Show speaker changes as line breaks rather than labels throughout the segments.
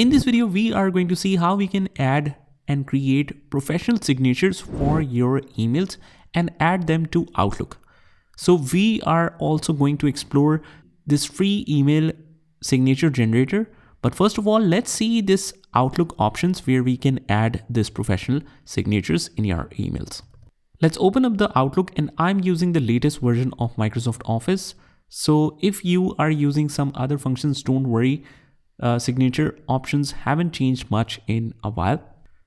In this video, we are going to see how we can add and create professional signatures for your emails and add them to Outlook. So we are also going to explore this free email signature generator. But first of all, let's see this Outlook options where we can add this professional signatures in your emails. Let's open up the Outlook, and I'm using the latest version of Microsoft Office. So if you are using some other functions, don't worry. Signature options haven't changed much in a while.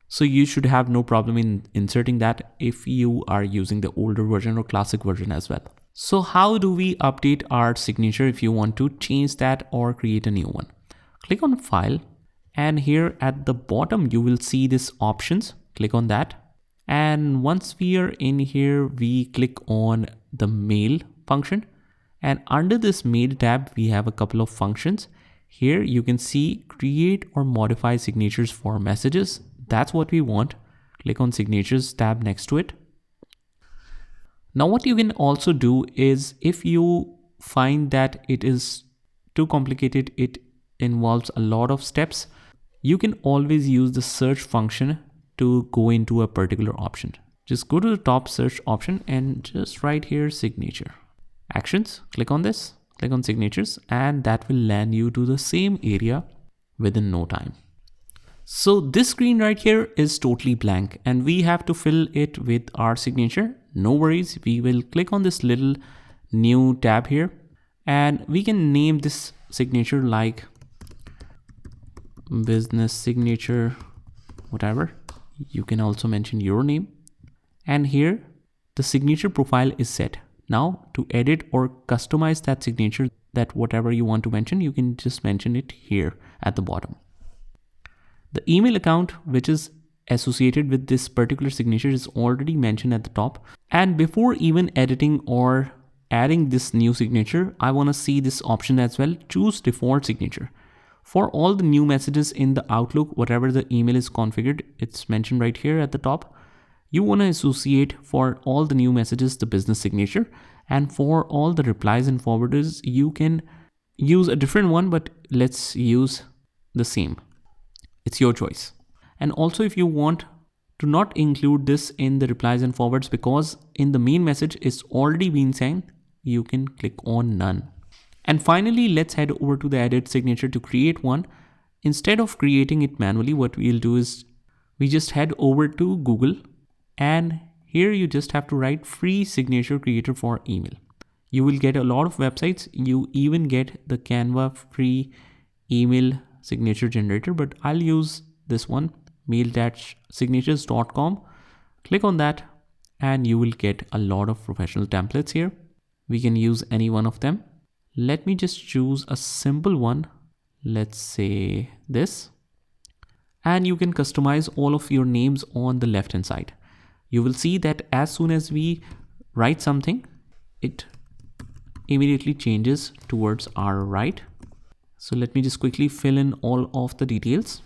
So you should have no problem in inserting that if you are using the older version or classic version as well. So how do we update our signature if you want to change that or create a new one? Click on File, and here at the bottom you will see this options. Click on that. And once we are in here, we click on the mail function, and under this mail tab we have a couple of functions. Here you can see create or modify signatures for messages. That's what we want. Click on signatures tab next to it. Now what you can also do is, if you find that it is too complicated, it involves a lot of steps, you can always use the search function to go into a particular option. Just go to the top search option and just write here signature. Actions, click on this, click on signatures, and that will land you to the same area within no time. So this screen right here is totally blank and we have to fill it with our signature. No worries, we will click on this little new tab here and we can name this signature like business signature, whatever. You can also mention your name, and here the signature profile is set. Now to edit or customize that signature, that whatever you want to mention, you can just mention it here at the bottom. The email account which is associated with this particular signature is already mentioned at the top. And before even editing or adding this new signature, I want to see this option as well. Choose default signature. For all the new messages in the Outlook, whatever the email is configured, it's mentioned right here at the top. You want to associate for all the new messages the business signature, and for all the replies and forwarders you can use a different one, but let's use the same. It's your choice. And also if you want to not include this in the replies and forwards because in the main message it's already been sent, you can click on none. And finally, let's head over to the edit signature to create one. Instead of creating it manually, what we'll do is we just head over to Google, and here you just have to write free signature creator for email. You will get a lot of websites. You even get the Canva free email signature generator, but I'll use this one, mail-signatures.com. Click on that and you will get a lot of professional templates here. We can use any one of them. Let me just choose a simple one. Let's say this. And you can customize all of your names on the left hand side. You will see that as soon as we write something, it immediately changes towards our right. So let me just quickly fill in all of the details.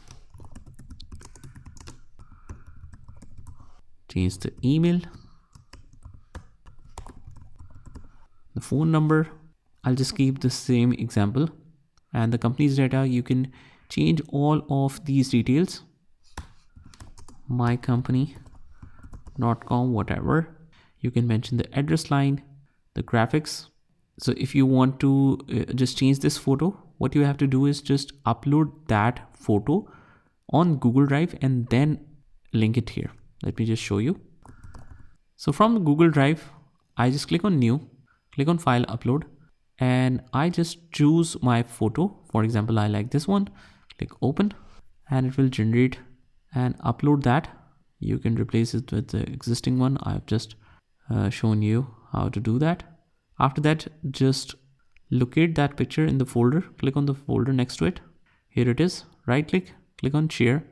Change the email, the phone number. I'll just keep the same example, and the company's data. You can change all of these details. mycompany.com, whatever. You can mention the address line, the graphics. So if you want to just change this photo, what you have to do is just upload that photo on Google Drive and then link it here. Let me just show you. So from Google Drive, I just click on new, click on file upload, and I just choose my photo. For example, I like this one. Click open and it will generate and upload that. You can replace it with the existing one. I've just shown you how to do that. After that, just locate that picture in the folder. Click on the folder next to it. Here it is. Right click, click on share,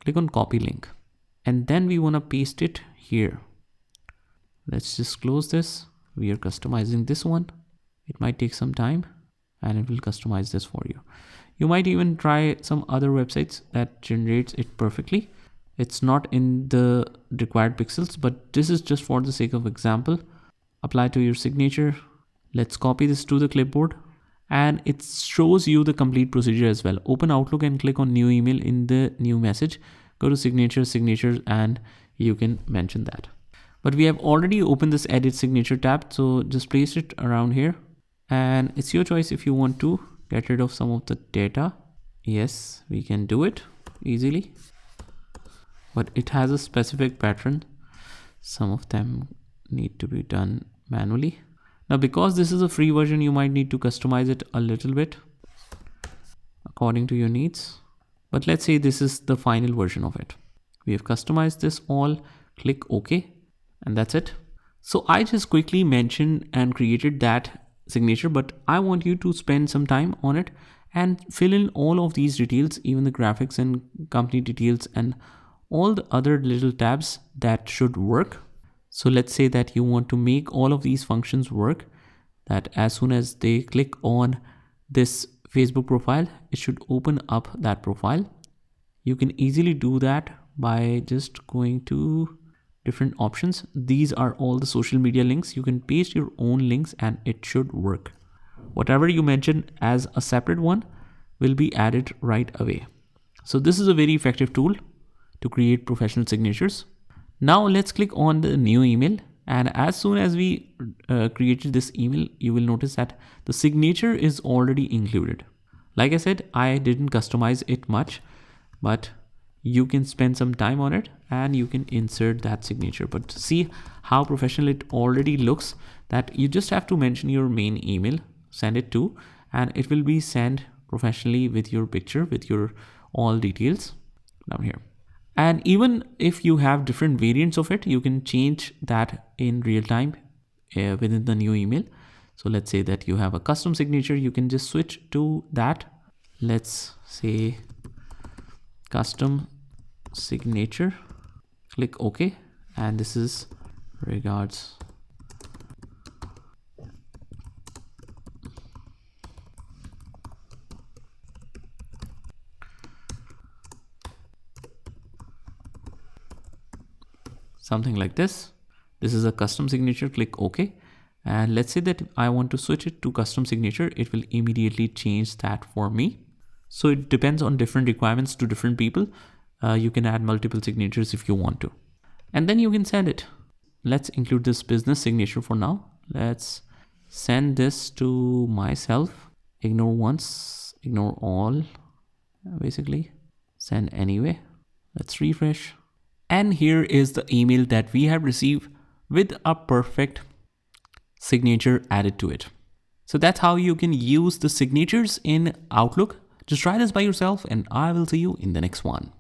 click on copy link. And then we want to paste it here. Let's just close this. We are customizing this one. It might take some time and it will customize this for you. You might even try some other websites that generates it perfectly. It's not in the required pixels, but this is just for the sake of example. Apply to your signature. Let's copy this to the clipboard and it shows you the complete procedure as well. Open Outlook and click on new email in the new message. Go to signatures, and you can mention that. But we have already opened this edit signature tab, so just place it around here, and it's your choice if you want to get rid of some of the data. Yes, we can do it easily, but it has a specific pattern. Some of them need to be done manually. Now, because this is a free version, you might need to customize it a little bit according to your needs. But let's say this is the final version of it. We have customized this all, click OK, and that's it. So I just quickly mentioned and created that signature, but I want you to spend some time on it and fill in all of these details, even the graphics and company details and all the other little tabs that should work. So let's say that you want to make all of these functions work, that as soon as they click on this Facebook profile, it should open up that profile. You can easily do that by just going to different options. These are all the social media links. You can paste your own links and it should work. Whatever you mention as a separate one will be added right away. So this is a very effective tool to create professional signatures. Now let's click on the new email, and as soon as we created this email, you will notice that the signature is already included. Like I said, I didn't customize it much, but you can spend some time on it and you can insert that signature. But see how professional it already looks, that you just have to mention your main email, send it to, and it will be sent professionally with your picture, with your all details down here. And even if you have different variants of it, you can change that in real time within the new email. So let's say that you have a custom signature, you can just switch to that. Let's say custom signature, click OK, and this is regards. Something like this. This is a custom signature, click OK. And let's say that I want to switch it to custom signature. It will immediately change that for me. So it depends on different requirements to different people. You can add multiple signatures if you want to. And then you can send it. Let's include this business signature for now. Let's send this to myself. Ignore once, ignore all, basically. Send anyway. Let's refresh. And here is the email that we have received with a perfect signature added to it. So that's how you can use the signatures in Outlook. Just try this by yourself and I will see you in the next one.